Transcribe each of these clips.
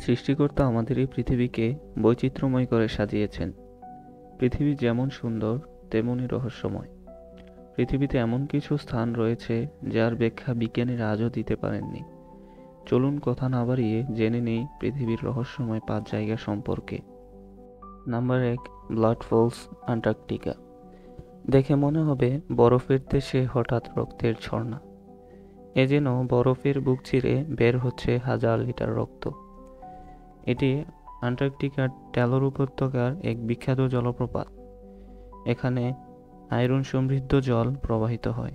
সৃষ্টিকর্তা আমাদের এই পৃথিবীকে বৈচিত্র্যময় করে সাজিয়েছেন। পৃথিবী যেমন সুন্দর তেমনই রহস্যময়। পৃথিবীতে এমন কিছু স্থান রয়েছে যার ব্যাখ্যা বিজ্ঞানীরা আজও দিতে পারেননি। চলুন কথা না বাড়িয়ে জেনে নেই পৃথিবীর রহস্যময় 5 জায়গা সম্পর্কে। Number 1, blood falls, Antarctica. দেখে মনে হবে বরফের দেশে হঠাৎ রক্তের ঝর্ণা। এ যেন বরফের বুক চিরে বের হচ্ছে হাজার লিটার রক্ত। এটি অ্যান্টার্কটিকার ট্যালর উপত্যকার এক বিখ্যাত জলপ্রপাত। এখানে আয়রন সমৃদ্ধ জল প্রবাহিত হয়,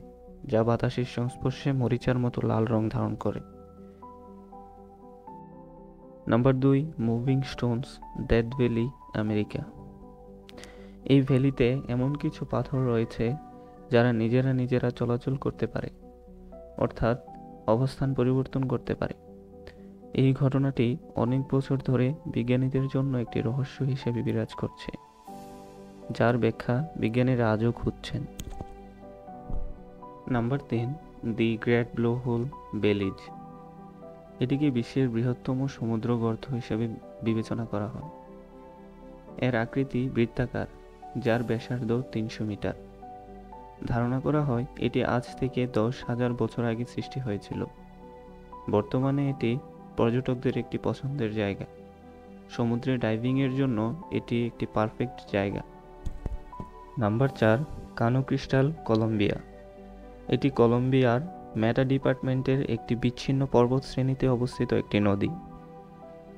যা বাতাসের সংস্পর্শে মরিচার মতো লাল রং ধারণ করে। Number 2, moving Stones, death valley, America. এই ভ্যালিতে এমন কিছু পাথর রয়েছে যারা নিজেরা চলাচল করতে পারে, অর্থাৎ অবস্থান পরিবর্তন করতে পারে। এই ঘটনাটি অনেক বছর ধরে বিজ্ঞানীদের জন্য একটি রহস্য হিসেবে বিরাজ করছে, যার ব্যাখ্যা বিজ্ঞানীরা আজও খুঁজছেন। Number 3, the great blue hole, Belize. এটিকে বিশ্বের বৃহত্তম সমুদ্র গর্ত হিসেবে বিবেচনা করা হয়। এর আকৃতি বৃত্তাকার, যার ব্যাসার্ধ 300 মিটার। ধারণা করা হয় এটি আজ থেকে 10,000 বছর আগে সৃষ্টি হয়েছিল। বর্তমানে এটি পর্যটকদের একটি পছন্দের জায়গা। সমুদ্রে ডাইভিংয়ের জন্য এটি একটি পারফেক্ট জায়গা। Number 4, Cano Cristales, Colombia. এটি কলম্বিয়ার মেটা ডিপার্টমেন্টের একটি বিচ্ছিন্ন পর্বতশ্রেণীতে অবস্থিত একটি নদী।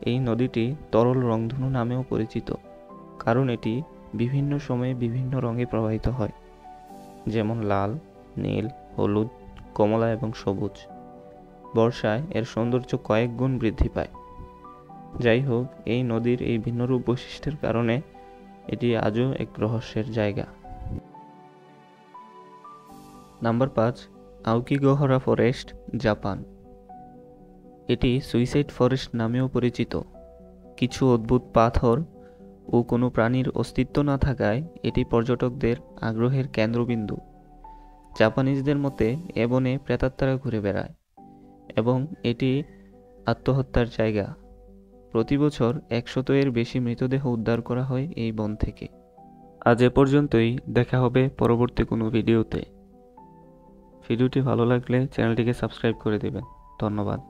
এই নদীটি তরল রংধনু নামেও পরিচিত, কারণ এটি বিভিন্ন সময়ে বিভিন্ন রঙে প্রবাহিত হয়, যেমন লাল, নীল, হলুদ, কমলা এবং সবুজ। বর্ষায় এর সৌন্দর্য কয়েক গুণ বৃদ্ধি পায়। যাই হোক, এই নদীর এই ভিন্নরূপ বৈশিষ্ট্যের কারণে এটি আজও এক রহস্যের জায়গা। Number 5, Aokigahara forest, Japan. এটি সুইসাইড ফরেস্ট নামেও পরিচিত। কিছু অদ্ভুত পাথর ও কোনো প্রাণীর অস্তিত্ব না থাকায় এটি পর্যটকদের আগ্রহের কেন্দ্রবিন্দু। জাপানিজদের মতে এ বনে প্রেতাত্মারা ঘুরে বেড়ায় এবং এটি আত্মহত্যার জায়গা। প্রতি বছর 100-এর বেশি মৃতদেহ উদ্ধার করা হয় এই বন থেকে। আজ এ পর্যন্তই, দেখা হবে পরবর্তী কোনো ভিডিওতে। ভিডিওটি ভালো লাগলে চ্যানেলটিকে সাবস্ক্রাইব করে দেবেন। ধন্যবাদ।